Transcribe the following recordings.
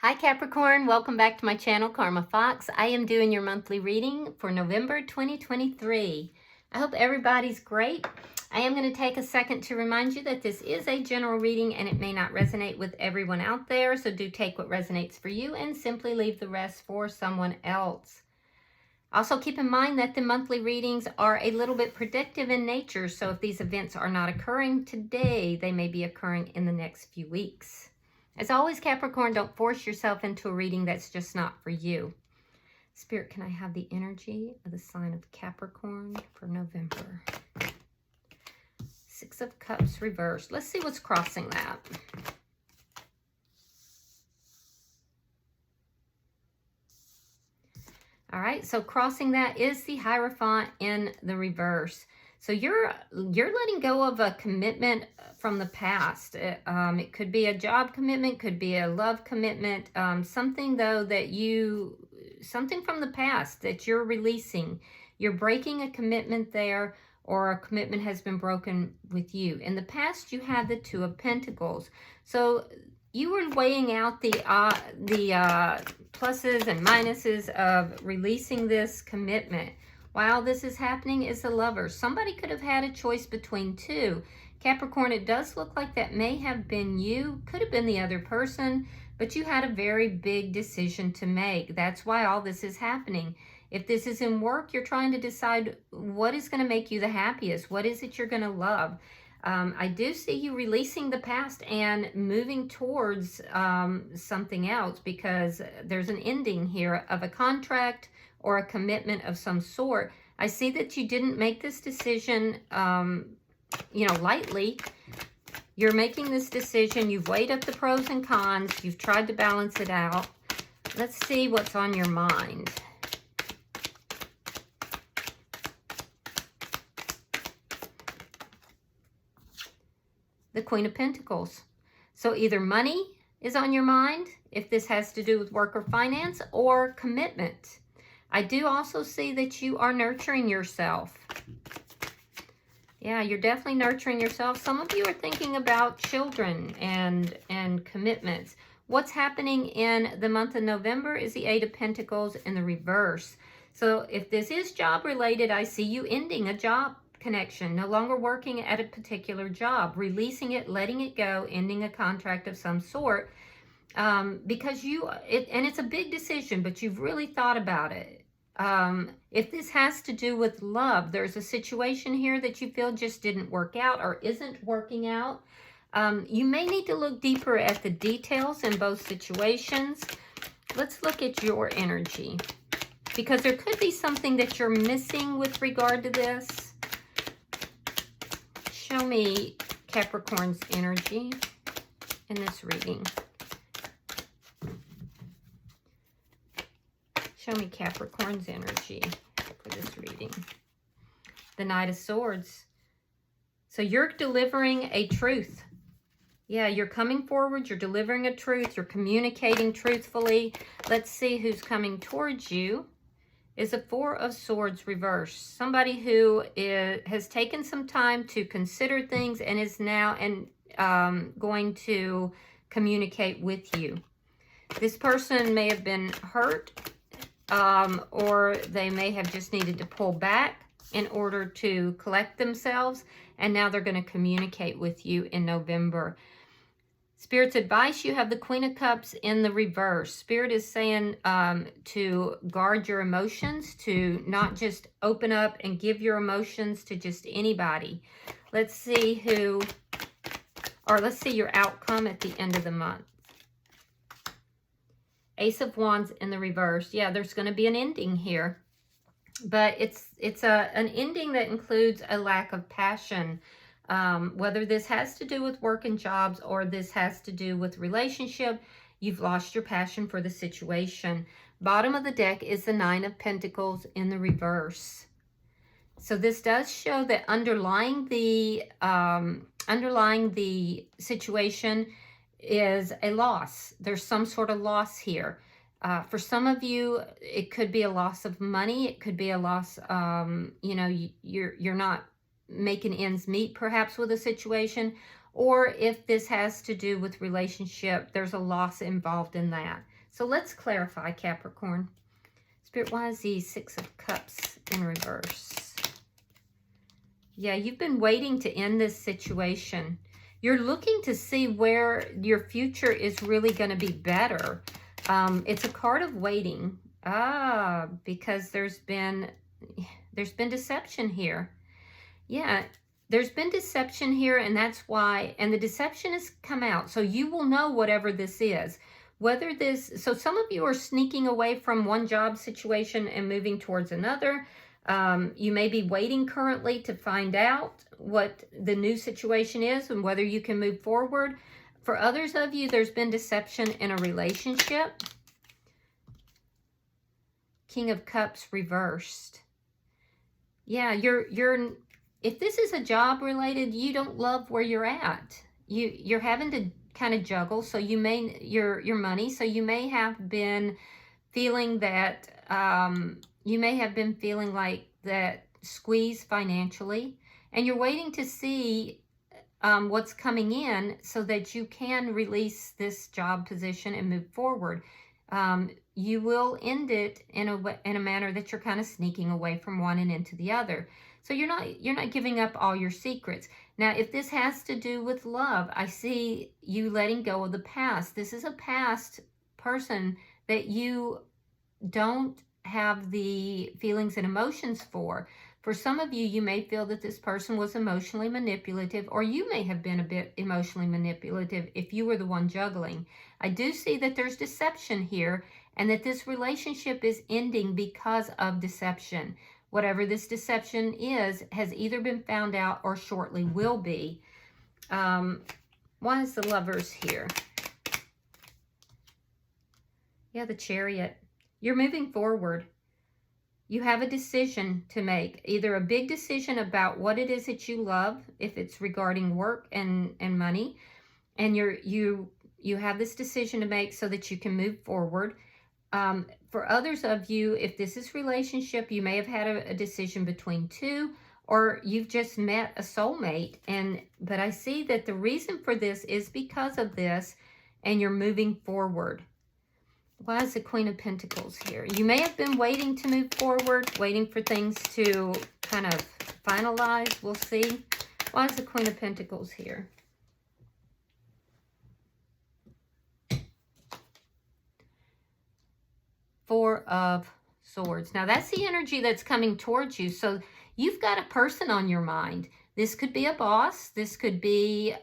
Hi Capricorn, welcome back to my channel, Karma Fox. I am doing your monthly reading for November 2023. I hope everybody's great. I am going to take a second to remind you that this is a general reading and it may not resonate with everyone out there, so do take what resonates for you and simply leave the rest for someone else. Also keep in mind that the monthly readings are a little bit predictive in nature, so if these events are not occurring today, they may be occurring in the next few weeks. As always, Capricorn, don't force yourself into a reading that's just not for you. Spirit, can I have the energy of the sign of Capricorn for November? Six of Cups reversed. Let's see what's crossing that. All right, so crossing that is the Hierophant in the reverse. So you're letting go of a commitment from the past. It could be a job commitment, could be a love commitment, something though that something from the past that you're releasing. You're breaking a commitment there, or a commitment has been broken with you. In the past, you had the Two of Pentacles. So you were weighing out the pluses and minuses of releasing this commitment. While this is happening is the Lovers. Somebody could have had a choice between two. Capricorn, it does look like that may have been you, could have been the other person, but you had a very big decision to make. That's why all this is happening. If this is in work, you're trying to decide what is going to make you the happiest. What is it you're going to love? I do see you releasing the past and moving towards something else, because there's an ending here of a contract or a commitment of some sort. I see that you didn't make this decision, lightly. You're making this decision. You've weighed up the pros and cons. You've tried to balance it out. Let's see what's on your mind. The Queen of Pentacles. So either money is on your mind, if this has to do with work or finance, or commitment. I do also see that you are nurturing yourself. Yeah, you're definitely nurturing yourself. Some of you are thinking about children and commitments. What's happening in the month of November is the Eight of Pentacles in the reverse. So if this is job related, I see you ending a job connection, no longer working at a particular job, releasing it, letting it go, ending a contract of some sort, because and it's a big decision, but you've really thought about it. If this has to do with love, there's a situation here that you feel just didn't work out or isn't working out. You may need to look deeper at the details in both situations. Let's look at your energy, because there could be something that you're missing with regard to this. Show me Capricorn's energy in this reading. Show me Capricorn's energy for this reading. The Knight of Swords. So you're delivering a truth. Yeah, you're coming forward. You're delivering a truth. You're communicating truthfully. Let's see who's coming towards you. Is a Four of Swords reversed. Somebody who has taken some time to consider things and is now going to communicate with you. This person may have been hurt, or they may have just needed to pull back in order to collect themselves, and now they're going to communicate with you in November. Spirit's advice, you have the Queen of Cups in the reverse. Spirit is saying to guard your emotions, to not just open up and give your emotions to just anybody. Let's see let's see your outcome at the end of the month. Ace of Wands in the reverse. Yeah, there's going to be an ending here, but it's an ending that includes a lack of passion. Whether this has to do with work and jobs, or this has to do with relationship, you've lost your passion for the situation. Bottom of the deck is the Nine of Pentacles in the reverse. So this does show that underlying the situation is a loss. There's some sort of loss here. For some of you, it could be a loss of money. It could be a loss, you're not making ends meet perhaps with a situation, or if this has to do with relationship, there's a loss involved in that. So let's clarify, Capricorn. Spirit, why is the Six of Cups in reverse? Yeah, you've been waiting to end this situation. You're looking to see where your future is really going to be better. It's a card of waiting. Because there's been deception here. Yeah, there's been deception here, and that's why, and the deception has come out. So you will know whatever this is. Whether this, so some of you are sneaking away from one job situation and moving towards another. You may be waiting currently to find out what the new situation is and whether you can move forward. For others of you, there's been deception in a relationship. King of Cups reversed. Yeah, if this is a job related, you don't love where you're at. You're having to kind of juggle, so you may your money, so you may have been feeling that like that squeeze financially, and you're waiting to see what's coming in so that you can release this job position and move forward. You will end it in a manner that you're kind of sneaking away from one and into the other. So you're not giving up all your secrets. Now, if this has to do with love, I see you letting go of the past. This is a past person that you don't have the feelings and emotions for. For some of you, you may feel that this person was emotionally manipulative, or you may have been a bit emotionally manipulative if you were the one juggling. I do see that there's deception here, and that this relationship is ending because of deception. Whatever this deception is has either been found out or shortly will be. Why is the Lovers here? Yeah, the Chariot. You're moving forward. You have a decision to make, either a big decision about what it is that you love, if it's regarding work and money, and you have this decision to make so that you can move forward. For others of you, if this is relationship, you may have had a decision between two, or you've just met a soulmate. But I see that the reason for this is because of this, and you're moving forward. Why is the Queen of Pentacles here? You may have been waiting to move forward, waiting for things to kind of finalize. We'll see. Why is the Queen of Pentacles here? Four of Swords. Now, that's the energy that's coming towards you. So you've got a person on your mind. This could be a boss. This could be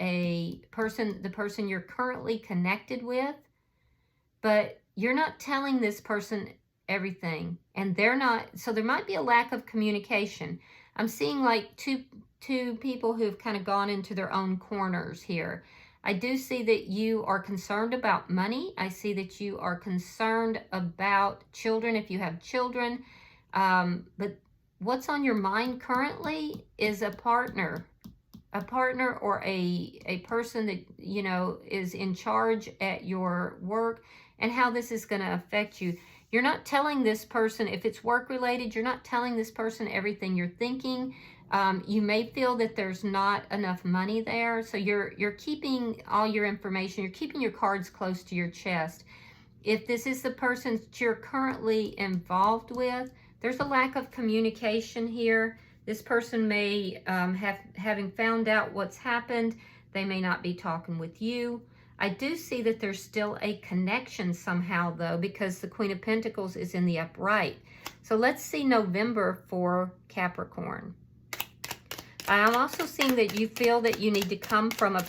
a person, the person you're currently connected with, but you're not telling this person everything, and they're not. So there might be a lack of communication. I'm seeing like two people who've kind of gone into their own corners here. I do see that you are concerned about money. I see that you are concerned about children if you have children. But what's on your mind currently is a partner or a person that, you know, is in charge at your work, and how this is going to affect you. You're not telling this person, if it's work related, you're not telling this person everything you're thinking. You may feel that there's not enough money there, so you're keeping all your information, you're keeping your cards close to your chest. If this is the person that you're currently involved with, there's a lack of communication here. This person may, having found out what's happened, they may not be talking with you. I do see that there's still a connection somehow, though, because the Queen of Pentacles is in the upright. So let's see November for Capricorn. I'm also seeing that you feel that you need to come from a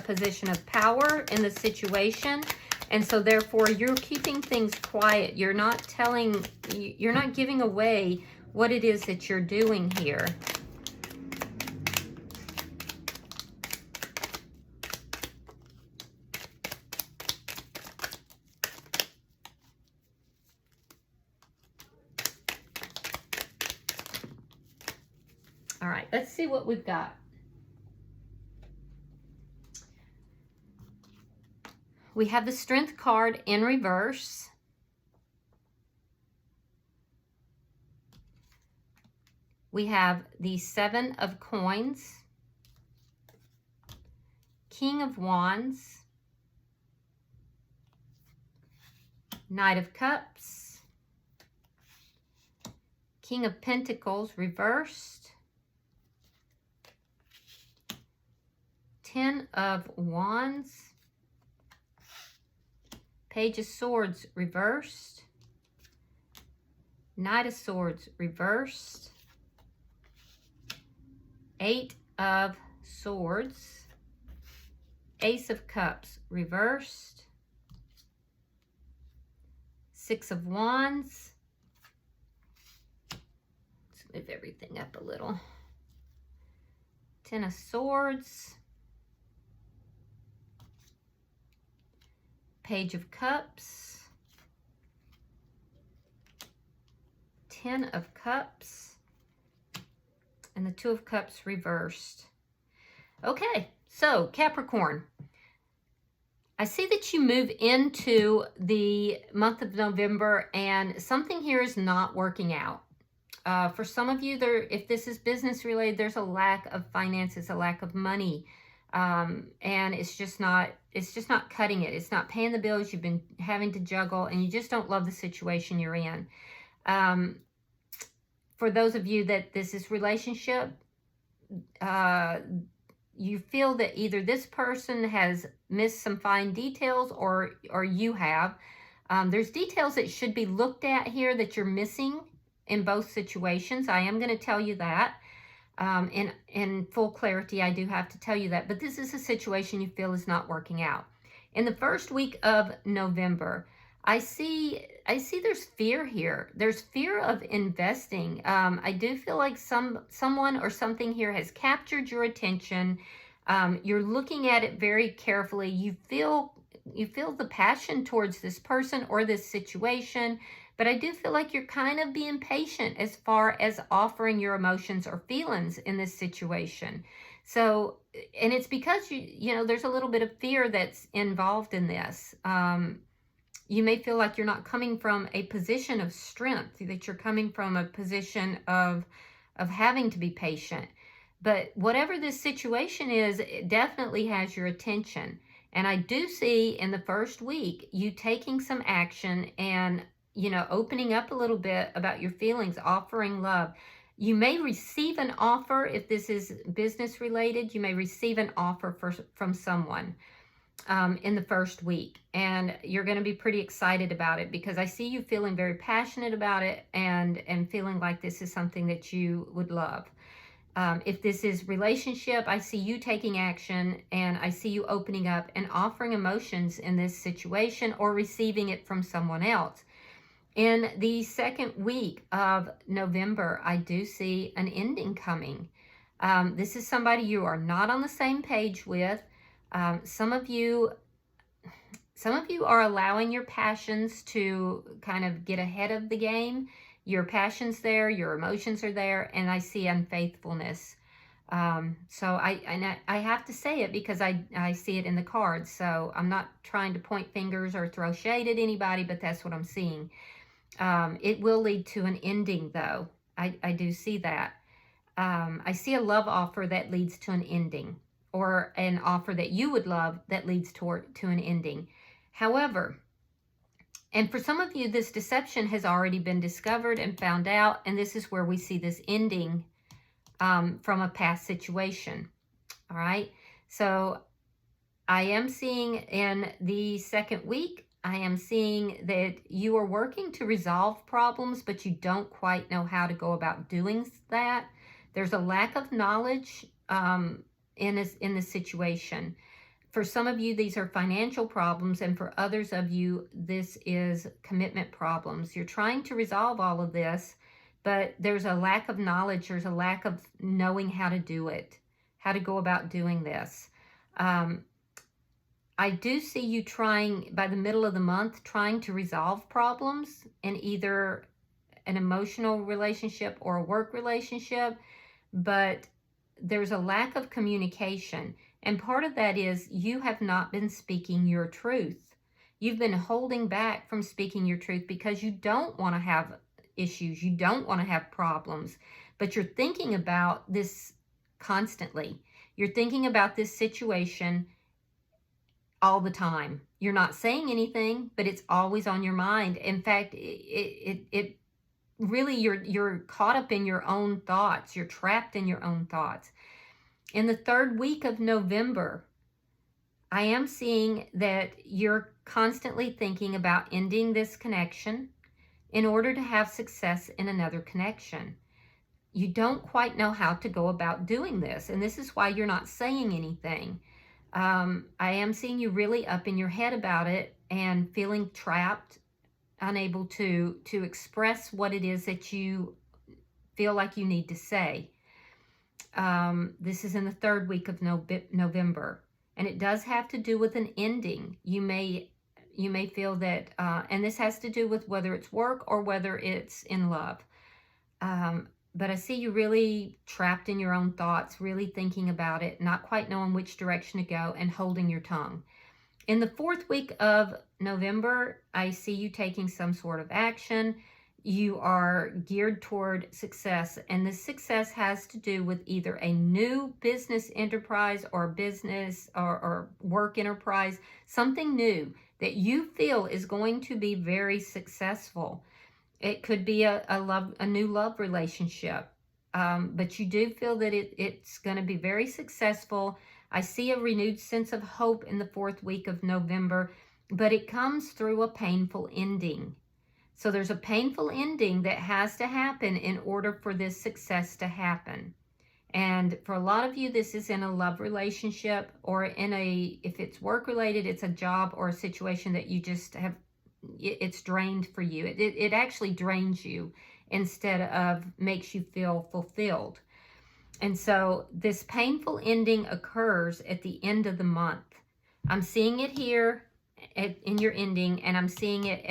position of power in the situation. And so therefore you're keeping things quiet. You're not giving away what it is that you're doing here. All right, let's see what we've got. We have the Strength card in reverse. We have the Seven of Coins. King of Wands, Knight of Cups, King of Pentacles reversed, Ten of Wands, Page of Swords reversed, Knight of Swords reversed, Eight of Swords, Ace of Cups reversed, Six of Wands. Let's move everything up a little. Ten of Swords, Page of Cups, Ten of Cups, and the Two of Cups reversed. Okay, so Capricorn, I see that you move into the month of November and something here is not working out. For some of you, if this is business related, there's a lack of finances, a lack of money, and it's just not cutting it. It's not paying the bills. You've been having to juggle, and you just don't love the situation you're in. For those of you that this is relationship, you feel that either this person has missed some fine details or you have. There's details that should be looked at here that you're missing in both situations. I am going to tell you that. In full clarity, I do have to tell you that. But this is a situation you feel is not working out. In the first week of November, I see there's fear here. There's fear of investing. I do feel like someone or something here has captured your attention. You're looking at it very carefully. You feel the passion towards this person or this situation, but I do feel like you're kind of being patient as far as offering your emotions or feelings in this situation. So, and it's because you know there's a little bit of fear that's involved in this. You may feel like you're not coming from a position of strength, that you're coming from a position of having to be patient. But whatever this situation is, it definitely has your attention. And I do see in the first week you taking some action and, you know, opening up a little bit about your feelings, offering love. You may receive an offer if this is business related. You may receive an offer from someone in the first week, and you're going to be pretty excited about it because I see you feeling very passionate about it and feeling like this is something that you would love. If this is relationship, I see you taking action and I see you opening up and offering emotions in this situation or receiving it from someone else. In the second week of November, I do see an ending coming. This is somebody you are not on the same page with. Some of you are allowing your passions to kind of get ahead of the game. Your passion's there, your emotions are there, and I see unfaithfulness. So I have to say it because I see it in the cards. So I'm not trying to point fingers or throw shade at anybody, but that's what I'm seeing. It will lead to an ending, though. I do see that. I see a love offer that leads to an ending, or an offer that you would love that leads to an ending. However, and for some of you, this deception has already been discovered and found out, and this is where we see this ending from a past situation. All right, so I am seeing in the second week, I am seeing that you are working to resolve problems, but you don't quite know how to go about doing that. There's a lack of knowledge in this situation. For some of you, these are financial problems, and for others of you, this is commitment problems. You're trying to resolve all of this, but there's a lack of knowledge. There's a lack of knowing how to do it, how to go about doing this. I do see you trying, by the middle of the month, trying to resolve problems in either an emotional relationship or a work relationship, but there's a lack of communication. And part of that is you have not been speaking your truth. You've been holding back from speaking your truth because you don't want to have issues. You don't want to have problems, but you're thinking about this constantly. You're thinking about this situation all the time. You're not saying anything, but it's always on your mind. In fact, it really, you're caught up in your own thoughts. You're trapped in your own thoughts. In the 3rd week of November, I am seeing that you're constantly thinking about ending this connection in order to have success in another connection. You don't quite know how to go about doing this, and this is why you're not saying anything. I am seeing you really up in your head about it and feeling trapped, unable to express what it is that you feel like you need to say. This is in the 3rd week of November, and it does have to do with an ending. You may feel that, and this has to do with whether it's work or whether it's in love. But I see you really trapped in your own thoughts, really thinking about it, not quite knowing which direction to go, and holding your tongue. In the 4th week of November, I see you taking some sort of action. You are geared toward success, and this success has to do with either a new business enterprise or business or work enterprise, something new that you feel is going to be very successful. It could be a new love relationship, but you do feel that it's going to be very successful. I see a renewed sense of hope in the 4th week of November, but it comes through a painful ending. So there's a painful ending that has to happen in order for this success to happen. And for a lot of you, this is in a love relationship, or if it's work related, it's a job or a situation that you just have, it's drained for you. It actually drains you instead of makes you feel fulfilled. And so this painful ending occurs at the end of the month. I'm seeing it here in your ending, and I'm seeing it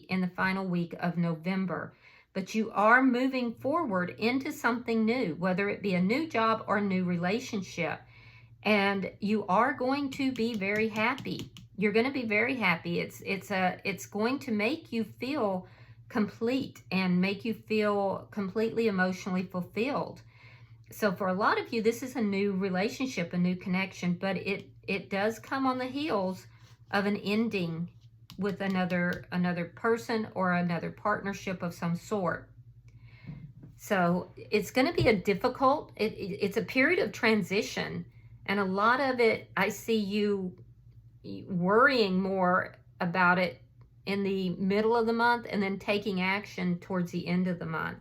in the final week of November. But you are moving forward into something new, whether it be a new job or a new relationship. And you are going to be very happy. You're going to be very happy. It's going to make you feel complete and make you feel completely emotionally fulfilled. So for a lot of you, this is a new relationship, a new connection, but it does come on the heels of an ending with another person or another partnership of some sort. So it's going to be a difficult, it's a period of transition, and a lot of it, I see you worrying more about it in the middle of the month and then taking action towards the end of the month.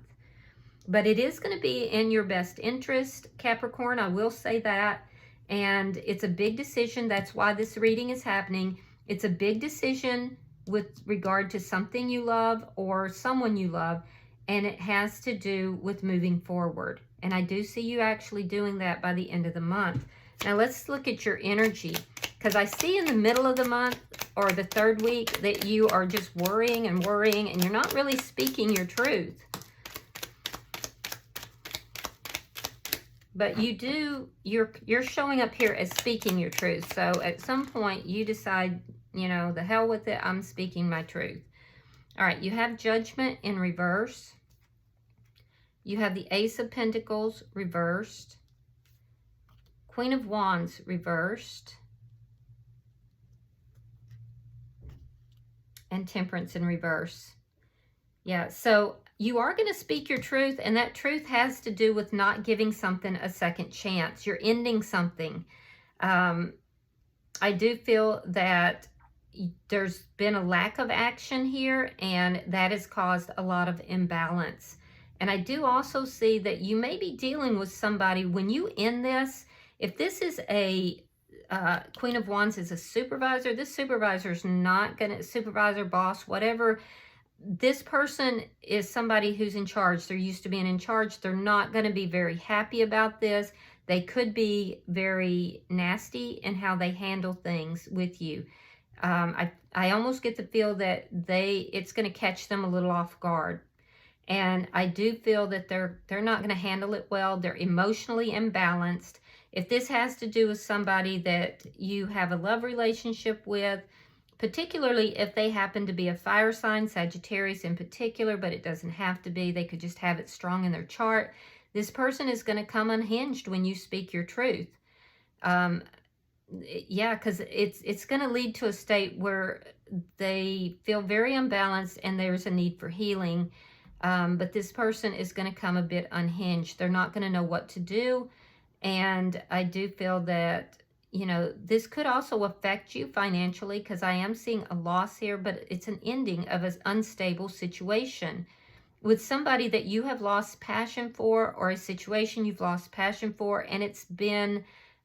But it is going to be in your best interest, Capricorn, I will say that. And it's a big decision. That's why this reading is happening. It's a big decision with regard to something you love or someone you love, and it has to do with moving forward. And I do see you actually doing that by the end of the month. Now let's look at your energy, because I see in the middle of the month or the 3rd week that you are just worrying and you're not really speaking your truth. But you're showing up here as speaking your truth. So at some point you decide, the hell with it, I'm speaking my truth. All right, you have Judgment in reverse. You have the Ace of Pentacles reversed. Queen of Wands reversed. And Temperance in reverse. Yeah, so you are going to speak your truth, and that truth has to do with not giving something a second chance. You're ending something. I do feel that there's been a lack of action here, and that has caused a lot of imbalance. And I do also see that you may be dealing with somebody when you end this. If this is a Queen of Wands is a supervisor, this supervisor is not going to, supervisor, boss, whatever. This person is somebody who's in charge. They're used to being in charge. They're not going to be very happy about this. They could be very nasty in how they handle things with you. I almost get the feel that it's going to catch them a little off guard. And I do feel that they're not going to handle it well. They're emotionally imbalanced. If this has to do with somebody that you have a love relationship with, particularly if they happen to be a fire sign, Sagittarius in particular, but it doesn't have to be. They could just have it strong in their chart. This person is going to come unhinged when you speak your truth. Yeah, because it's going to lead to a state where they feel very unbalanced and there's a need for healing. But this person is going to come a bit unhinged. They're not going to know what to do. And I do feel that, you know, this could also affect you financially, because I am seeing a loss here, but it's an ending of an unstable situation with somebody that you have lost passion for, or a situation you've lost passion for, and it's been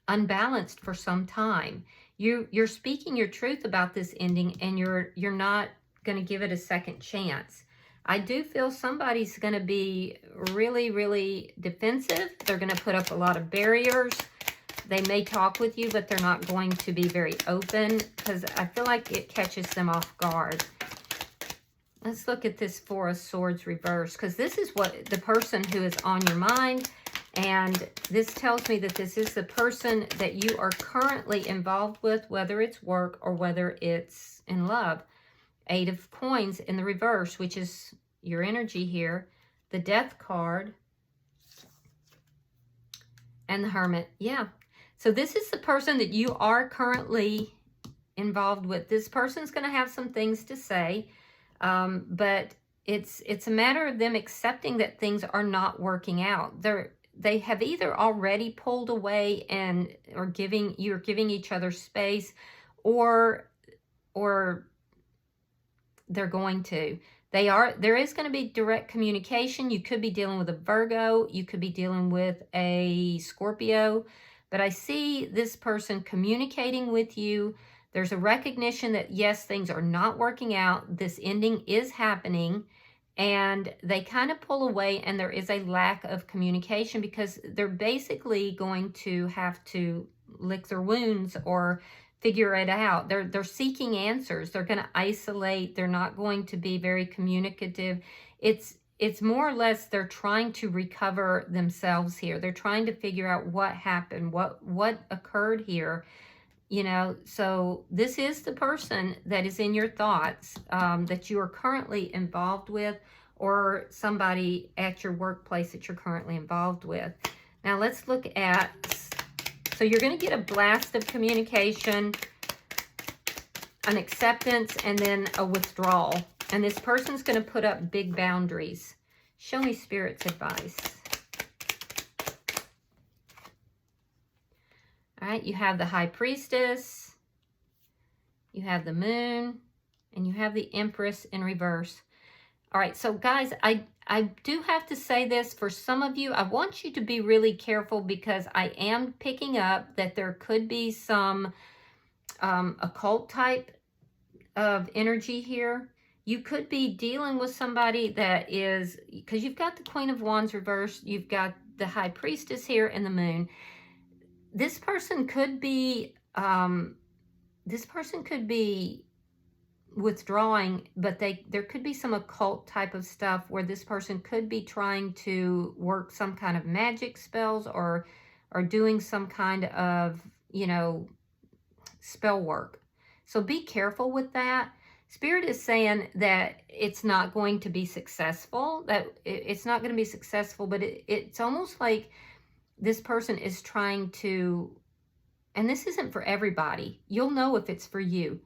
unbalanced for some time. You're speaking your truth about this ending, and you're not going to give it a second chance. I do feel somebody's going to be really, really defensive. They're going to put up a lot of barriers. They may talk with you, but they're not going to be very open, because I feel like it catches them off guard. Let's look at this Four of Swords reverse, because this is what the person who is on your mind. And this tells me that this is the person that you are currently involved with, whether it's work or whether it's in love. Eight of Coins in the reverse, which is your energy here. The Death card. And the Hermit. Yeah. So this is the person that you are currently involved with. This person's going to have some things to say. But it's a matter of them accepting that things are not working out. They have either already pulled away and you're giving each other space, or they're going to. There is going to be direct communication. You could be dealing with a Virgo, you could be dealing with a Scorpio, but I see this person communicating with you. There's a recognition that yes, things are not working out. This ending is happening. And they kind of pull away, and there is a lack of communication, because they're basically going to have to lick their wounds or figure it out. They're seeking answers. They're going to isolate. They're not going to be very communicative. It's more or less they're trying to recover themselves here. They're trying to figure out what happened, what occurred here. You know, so this is the person that is in your thoughts, that you are currently involved with, or somebody at your workplace that you're currently involved with. Now let's look at, so you're going to get a blast of communication, an acceptance, and then a withdrawal. And this person's going to put up big boundaries. Show me Spirit's advice. All right, you have the High Priestess, you have the Moon, and you have the Empress in reverse. All right, so guys, I do have to say this for some of you. I want you to be really careful, because I am picking up that there could be some occult type of energy here. You could be dealing with somebody that is, because you've got the Queen of Wands reversed, you've got the High Priestess here, and the Moon. This person could be withdrawing, but there could be some occult type of stuff where this person could be trying to work some kind of magic spells, or doing some kind of, you know, spell work. So be careful with that. Spirit is saying that it's not going to be successful, that it's not going to be successful, but it's almost like this person is trying to, and this isn't for everybody, you'll know if it's for you,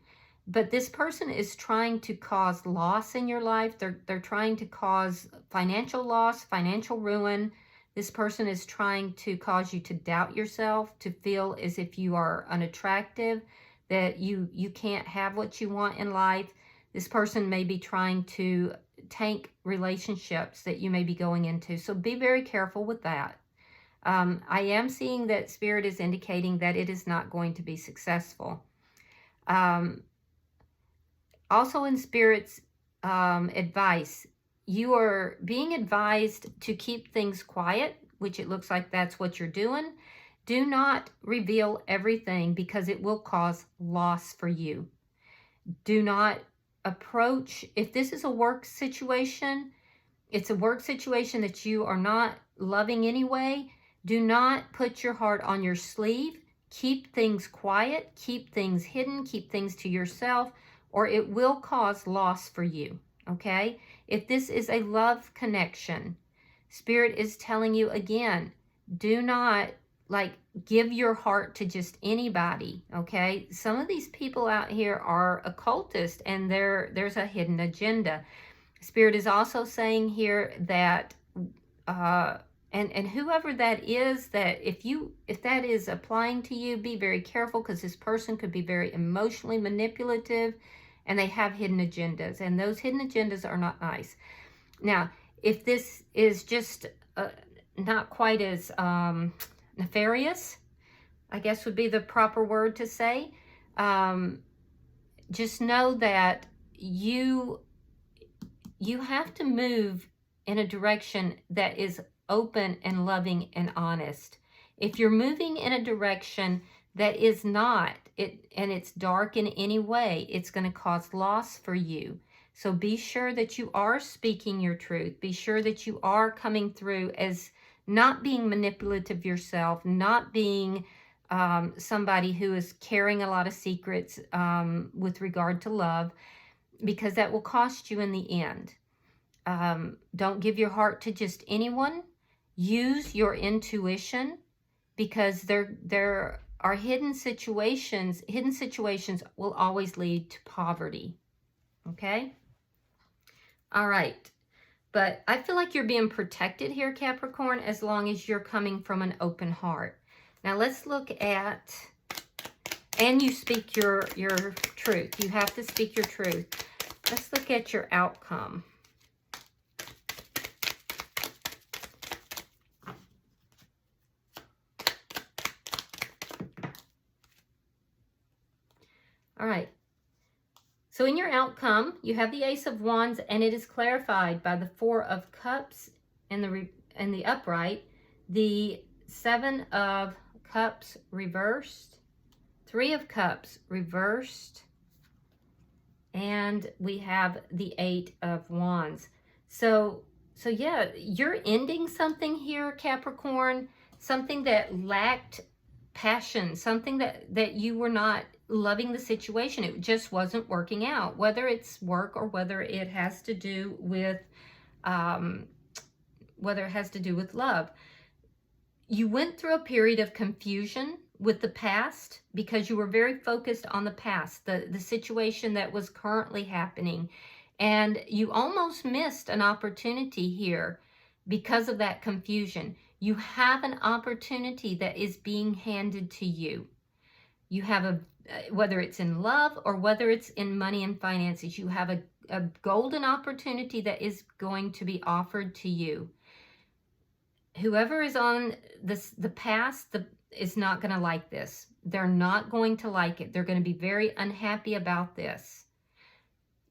but this person is trying to cause loss in your life. They're trying to cause financial loss, financial ruin. This person is trying to cause you to doubt yourself, to feel as if you are unattractive, that you can't have what you want in life. This person may be trying to tank relationships that you may be going into. So be very careful with that. I am seeing that Spirit is indicating that it is not going to be successful. Also in Spirit's advice, you are being advised to keep things quiet, which it looks like that's what you're doing. Do not reveal everything, because it will cause loss for you. Do not approach, if this is a work situation, it's a work situation that you are not loving anyway, do not put your heart on your sleeve. Keep things quiet, keep things hidden, keep things to yourself, or it will cause loss for you, okay? If this is a love connection, Spirit is telling you again, do not like give your heart to just anybody, okay? Some of these people out here are occultists, and there's a hidden agenda. Spirit is also saying here that and whoever that is, that if that is applying to you, be very careful, because this person could be very emotionally manipulative, and they have hidden agendas, and those hidden agendas are not nice. Now, if this is just not quite as nefarious, I guess would be the proper word to say, just know that you have to move in a direction that is open and loving and honest. If you're moving in a direction that is not, and it's dark in any way, it's going to cause loss for you. So be sure that you are speaking your truth. Be sure that you are coming through as not being manipulative yourself, not being somebody who is carrying a lot of secrets with regard to love, because that will cost you in the end. Don't give your heart to just anyone. Use your intuition, because there are hidden situations. Hidden situations will always lead to poverty. Okay? All right. But I feel like you're being protected here, Capricorn, as long as you're coming from an open heart. Now let's look at, and you speak your truth. You have to speak your truth. Let's look at your outcome. All right. So in your outcome, you have the Ace of Wands, and it is clarified by the Four of Cups and the upright, the Seven of Cups reversed, Three of Cups reversed, and we have the Eight of Wands. So yeah, you're ending something here, Capricorn, something that lacked passion, something that you were not loving the situation. It just wasn't working out, whether it's work or whether it has to do with love. You went through a period of confusion with the past, because you were very focused on the past, the situation that was currently happening, and you almost missed an opportunity here because of that confusion. You have an opportunity that is being handed to you. You have whether it's in love or whether it's in money and finances, you have a golden opportunity that is going to be offered to you. Whoever is on the past is not going to like this. They're not going to like it. They're going to be very unhappy about this.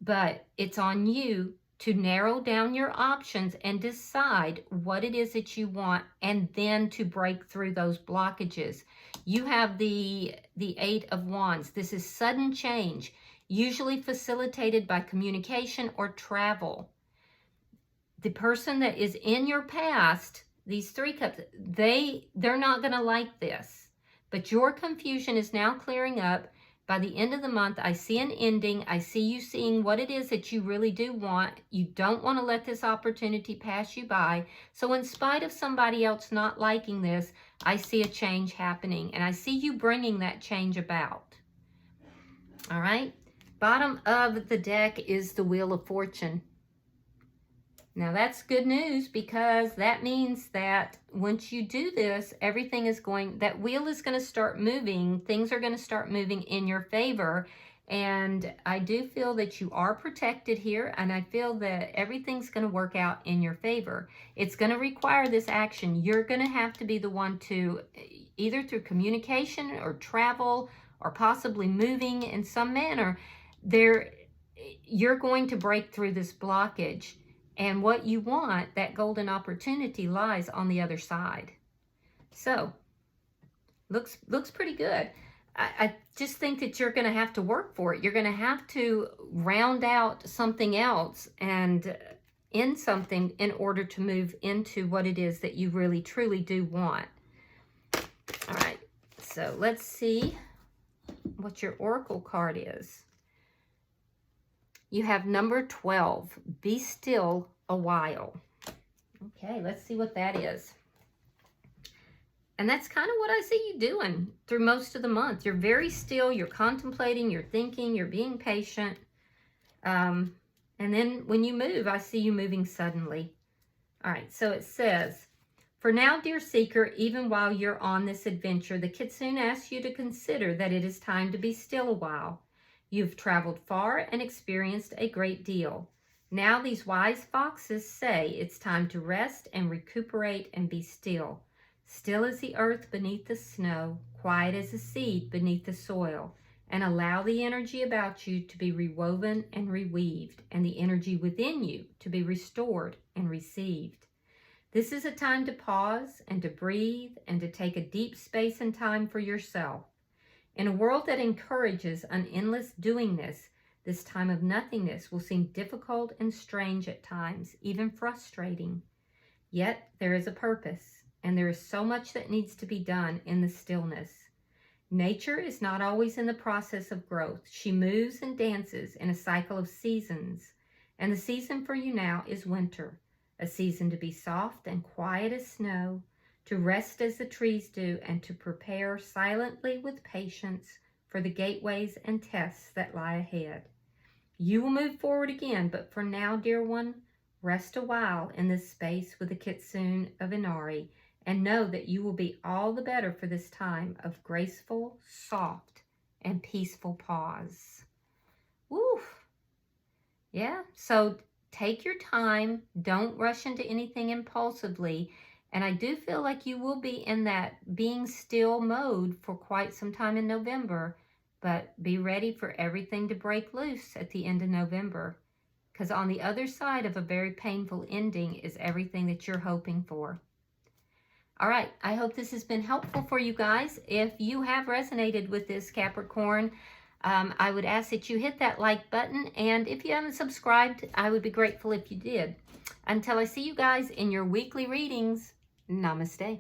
But it's on you to narrow down your options and decide what it is that you want, and then to break through those blockages. You have the Eight of Wands. This is sudden change, usually facilitated by communication or travel. The person that is in your past, these Three Cups, they're not going to like this. But your confusion is now clearing up. By the end of the month, I see an ending. I see you seeing what it is that you really do want. You don't want to let this opportunity pass you by. So in spite of somebody else not liking this, I see a change happening, and I see you bringing that change about. All right. Bottom of the deck is the Wheel of Fortune. Now that's good news, because that means that once you do this, everything is that wheel is going to start moving. Things are going to start moving in your favor. And I do feel that you are protected here, and I feel that everything's going to work out in your favor. It's going to require this action. You're going to have to be the one to, either through communication or travel or possibly moving in some manner, you're going to break through this blockage. And what you want, that golden opportunity, lies on the other side. So, looks pretty good. I just think that you're going to have to work for it. You're going to have to round out something else and end something in order to move into what it is that you really, truly do want. All right. So, let's see what your Oracle card is. You have number 12, be still a while. Okay, let's see what that is. And that's kind of what I see you doing through most of the month. You're very still, you're contemplating, you're thinking, you're being patient. And then when you move, I see you moving suddenly. All right, so it says, for now, dear seeker, even while you're on this adventure, the Kitsune asks you to consider that it is time to be still a while. You've traveled far and experienced a great deal. Now these wise foxes say it's time to rest and recuperate and be still. Still as the earth beneath the snow, quiet as a seed beneath the soil, and allow the energy about you to be rewoven and reweaved, and the energy within you to be restored and received. This is a time to pause and to breathe and to take a deep space and time for yourself. In a world that encourages an endless doingness, this time of nothingness will seem difficult and strange at times, even frustrating. Yet there is a purpose, and there is so much that needs to be done in the stillness. Nature is not always in the process of growth. She moves and dances in a cycle of seasons, and the season for you now is winter, a season to be soft and quiet as snow, to rest as the trees do, and to prepare silently with patience for the gateways and tests that lie ahead. You will move forward again, but for now, dear one, rest a while in this space with the Kitsune of Inari, and know that you will be all the better for this time of graceful, soft, and peaceful pause. Woo! Yeah, so take your time. Don't rush into anything impulsively. And I do feel like you will be in that being still mode for quite some time in November. But be ready for everything to break loose at the end of November. Because on the other side of a very painful ending is everything that you're hoping for. All right, I hope this has been helpful for you guys. If you have resonated with this, Capricorn, I would ask that you hit that like button. And if you haven't subscribed, I would be grateful if you did. Until I see you guys in your weekly readings, namaste.